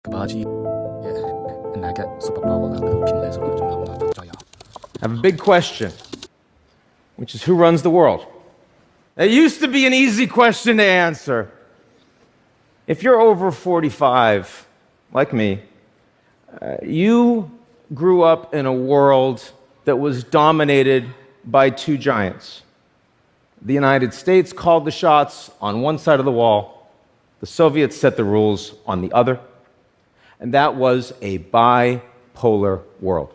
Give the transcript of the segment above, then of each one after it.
그 바지 내게 슈퍼파워가 핀레이서를 좀 한번 던져야. I have a big question, which is who runs the world? It used to be an easy question to answer. If you're over 45, like me, you grew up in a world that was dominated by two giants. The United States called the shots on one side of the wall, the Soviets set the rules on the other, and that was a bipolar world.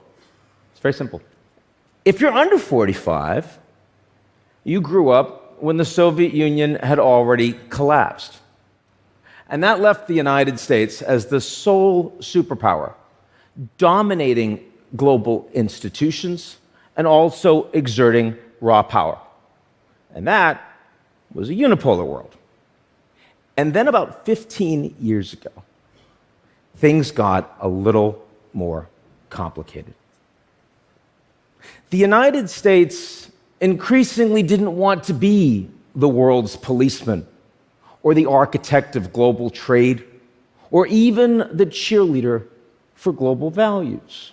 It's very simple. If you're under 45, you grew up when the Soviet Union had already collapsed. And that left the United States as the sole superpower, dominating global institutions and also exerting raw power. And that was a unipolar world. And then about 15 years ago, things got a little more complicated. The United States increasingly didn't want to be the world's policeman or the architect of global trade or even the cheerleader for global values.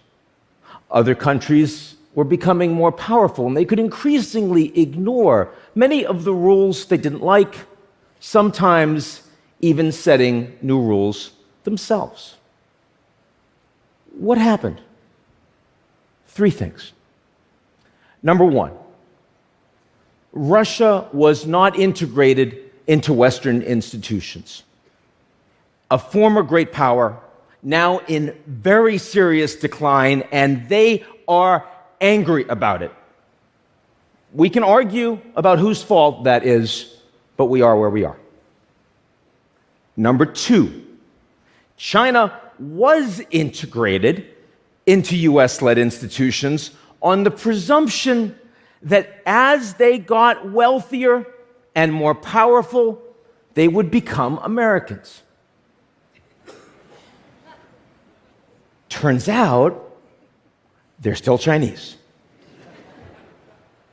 Other countries were becoming more powerful, and they could increasingly ignore many of the rules they didn't like, sometimes even setting new rules themselves. What happened? Three things. Number one, Russia was not integrated into Western institutions. A former great power, now in very serious decline, and they are angry about it. We can argue about whose fault that is, but we are where we are. Number two, China was integrated into US-led institutions on the presumption that as they got wealthier and more powerful, they would become Americans. Turns out, they're still Chinese.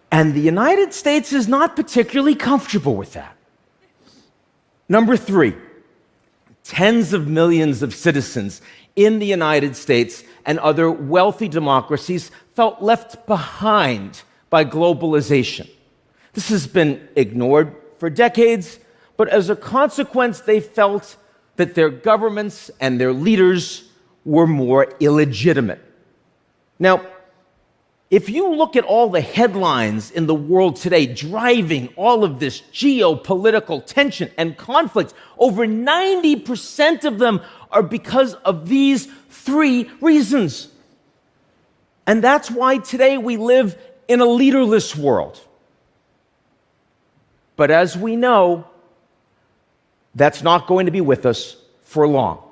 And the United States is not particularly comfortable with that. Number three, tens of millions of citizens in the United States and other wealthy democracies felt left behind by globalization. This has been ignored for decades, but as a consequence, they felt that their governments and their leaders were more illegitimate. Now, if you look at all the headlines in the world today driving all of this geopolitical tension and conflict, over 90% of them are because of these three reasons. And that's why today we live in a leaderless world. But as we know, that's not going to be with us for long.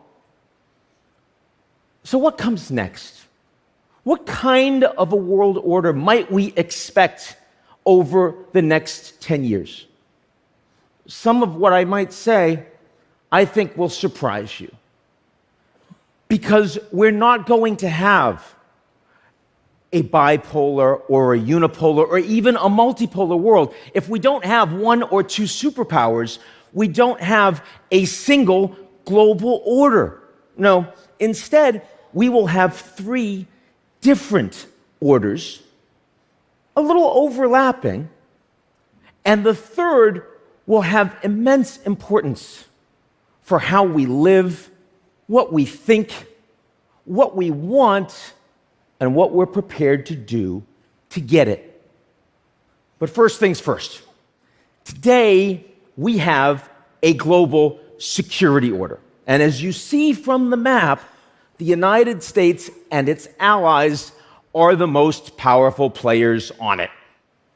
So what comes next? What kind of a world order might we expect over the next 10 years? Some of what I might say, I think will surprise you. Because we're not going to have a bipolar or a unipolar or even a multipolar world. If we don't have one or two superpowers, we don't have a single global order. No, instead, we will have three different orders, a little overlapping, and the third will have immense importance for how we live, what we think, what we want, and what we're prepared to do to get it. But first things first. Today, we have a global security order. And as you see from the map, the United States and its allies are the most powerful players on it.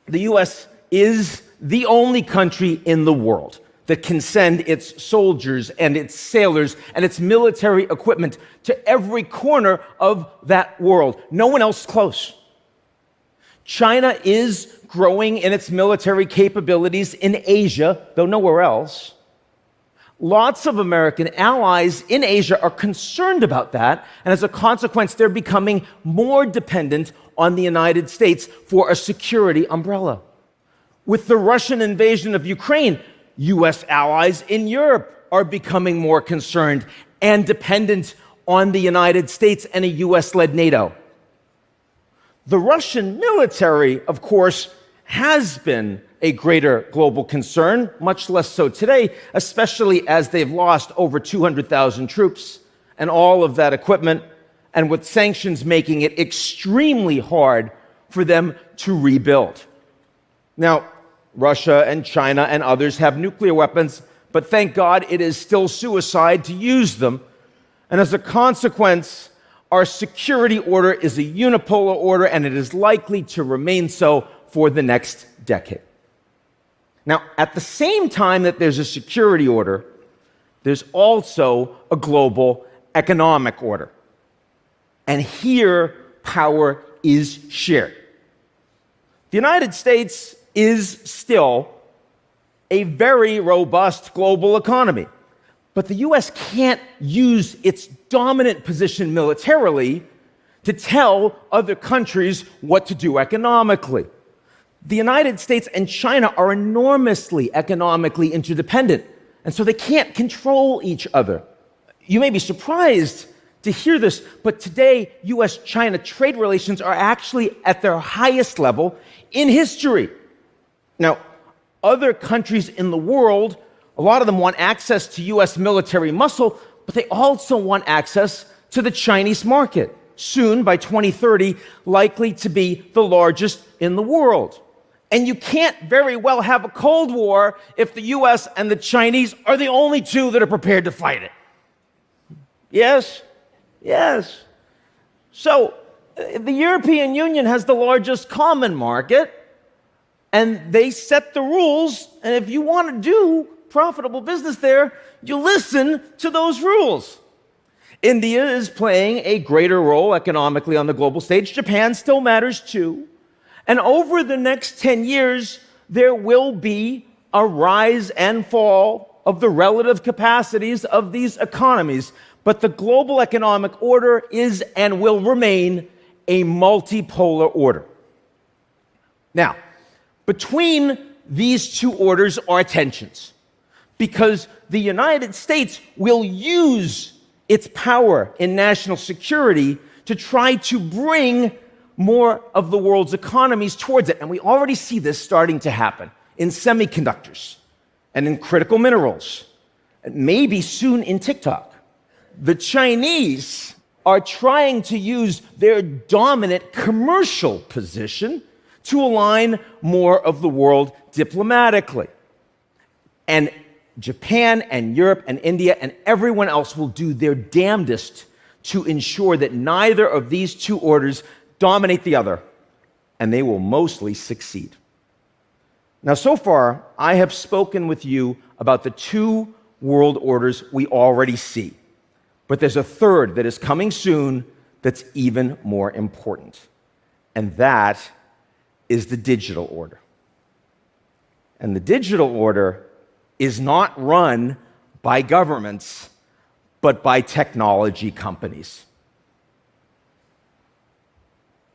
The US is the only country in the world that can send its soldiers and its sailors and its military equipment to every corner of that world. No one else close. China is growing in its military capabilities in Asia, though nowhere else. Lots of American allies in Asia are concerned about that, and as a consequence, they're becoming more dependent on the United States for a security umbrella. With the Russian invasion of Ukraine, US allies in Europe are becoming more concerned and dependent on the United States and a US-led NATO. The Russian military, of course, has been a greater global concern, much less so today, especially as they've lost over 200,000 troops and all of that equipment, and with sanctions making it extremely hard for them to rebuild. Now, Russia and China and others have nuclear weapons, but thank God it is still suicide to use them. And as a consequence, our security order is a unipolar order, and it is likely to remain so for the next decade. Now, at the same time that there's a security order, there's also a global economic order. And here, power is shared. The United States is still a very robust global economy, but the US can't use its dominant position militarily to tell other countries what to do economically. The United States and China are enormously economically interdependent, and so they can't control each other. You may be surprised to hear this, but today, US-China trade relations are actually at their highest level in history. Now, other countries in the world, a lot of them want access to US military muscle, but they also want access to the Chinese market. Soon, by 2030, likely to be the largest in the world. And you can't very well have a Cold War if the US and the Chinese are the only two that are prepared to fight it. Yes? Yes. So, the European Union has the largest common market, and they set the rules, and if you want to do profitable business there, you listen to those rules. India is playing a greater role economically on the global stage. Japan still matters too. And over the next 10 years, there will be a rise and fall of the relative capacities of these economies. But the global economic order is and will remain a multipolar order. Now, between these two orders are tensions, because the United States will use its power in national security to try to bring more of the world's economies towards it. And we already see this starting to happen in semiconductors and in critical minerals, and maybe soon in TikTok. The Chinese are trying to use their dominant commercial position to align more of the world diplomatically. And Japan and Europe and India and everyone else will do their damnedest to ensure that neither of these two orders dominate the other, and they will mostly succeed. Now, so far, I have spoken with you about the two world orders we already see, but there's a third that is coming soon that's even more important, and that is the digital order. And the digital order is not run by governments, but by technology companies.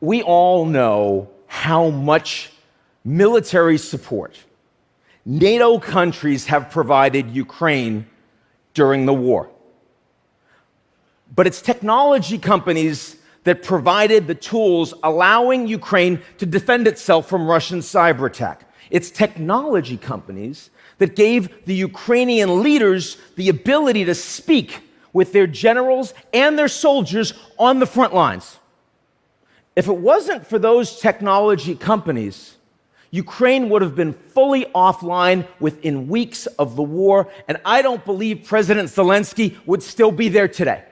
We all know how much military support NATO countries have provided Ukraine during the war. But it's technology companies that provided the tools allowing Ukraine to defend itself from Russian cyber attack. It's technology companies that gave the Ukrainian leaders the ability to speak with their generals and their soldiers on the front lines. If it wasn't for those technology companies, Ukraine would have been fully offline within weeks of the war, and I don't believe President Zelensky would still be there today.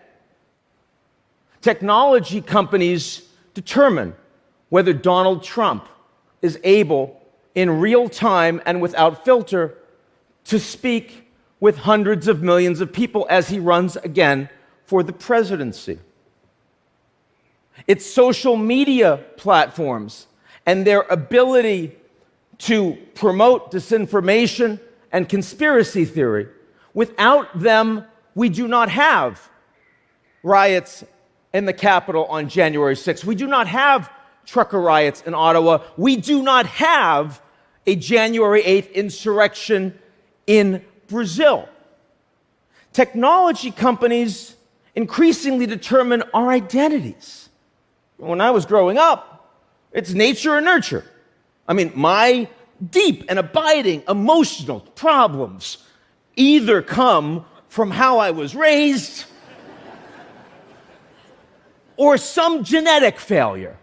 Technology companies determine whether Donald Trump is able, in real time and without filter, to speak with hundreds of millions of people as he runs again for the presidency. It's social media platforms and their ability to promote disinformation and conspiracy theory. Without them, we do not have riots in the Capitol on January 6th. We do not have trucker riots in Ottawa. We do not have a January 8th insurrection in Brazil. Technology companies increasingly determine our identities. When I was growing up, it's nature or nurture. I mean, my deep and abiding emotional problems either come from how I was raised or some genetic failure.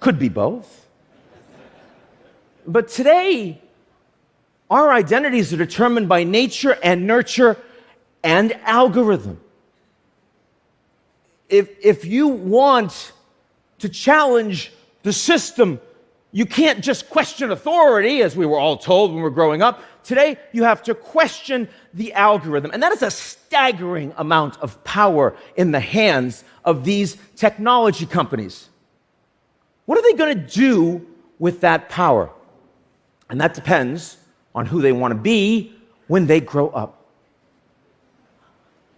Could be both. But today, our identities are determined by nature and nurture and algorithm. If you want to challenge the system, you can't just question authority, as we were all told when we were growing up. Today, you have to question the algorithm. And that is a staggering amount of power in the hands of these technology companies. What are they going to do with that power? And that depends on who they want to be when they grow up.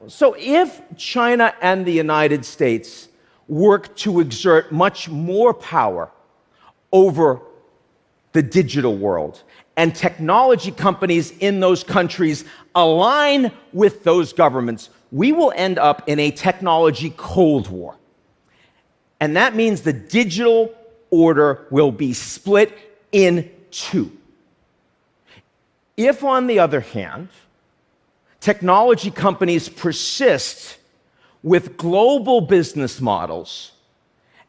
So if China and the United States work to exert much more power over the digital world, and technology companies in those countries align with those governments, we will end up in a technology Cold War. And that means the digital order will be split in two. If, on the other hand, technology companies persist with global business models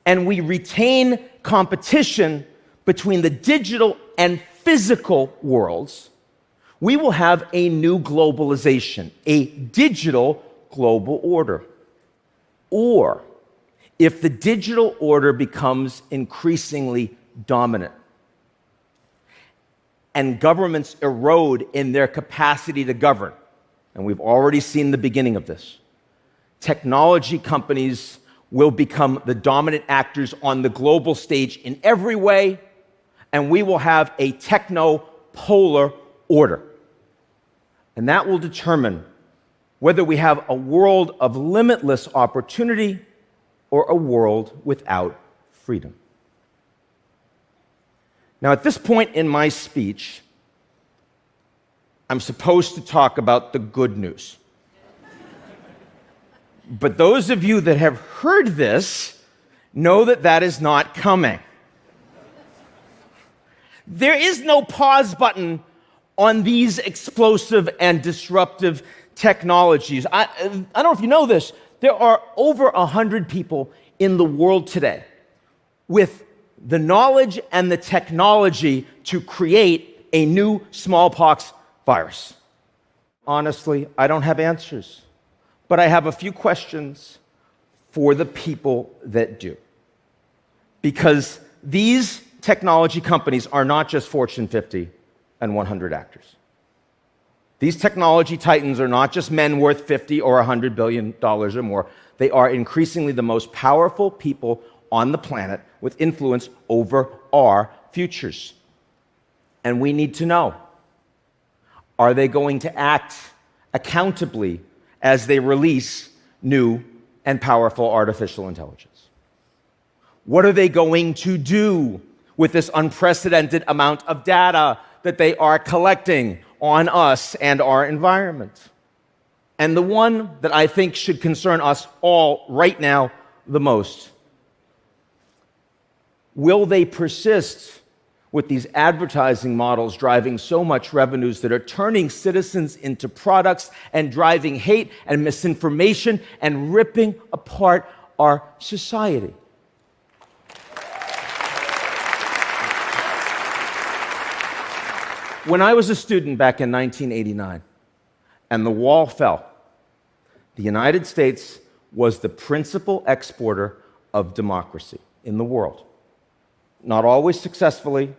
and we retain competition between the digital and physical worlds, we will have a new globalization, a digital global order. Or, if the digital order becomes increasingly dominant and governments erode in their capacity to govern, and we've already seen the beginning of this, technology companies will become the dominant actors on the global stage in every way, and we will have a techno-polar order. And that will determine whether we have a world of limitless opportunity or a world without freedom. Now, at this point in my speech, I'm supposed to talk about the good news. But those of you that have heard this know that that is not coming. There is no pause button on these explosive and disruptive technologies. I don't know if you know this, there are over 100 people in the world today with the knowledge and the technology to create a new smallpox virus. Honestly, I don't have answers, but I have a few questions for the people that do. Because these technology companies are not just Fortune 50 and 100 actors. These technology titans are not just men worth 50 or $100 billion or more. They are increasingly the most powerful people on the planet with influence over our futures. And we need to know, are they going to act accountably as they release new and powerful artificial intelligence? What are they going to do with this unprecedented amount of data that they are collecting on us and our environment? And the one that I think should concern us all right now the most, will they persist with these advertising models driving so much revenues that are turning citizens into products and driving hate and misinformation and ripping apart our society? When I was a student back in 1989 and the wall fell, the United States was the principal exporter of democracy in the world. Not always successfully,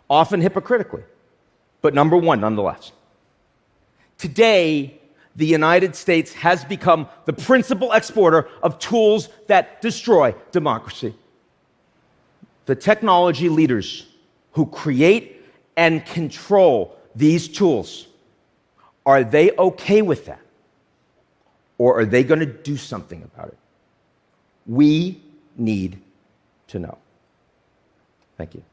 often hypocritically, but number one nonetheless. Today, the United States has become the principal exporter of tools that destroy democracy. The technology leaders who create and control these tools, are they okay with that? Or are they going to do something about it? We need to know. Thank you.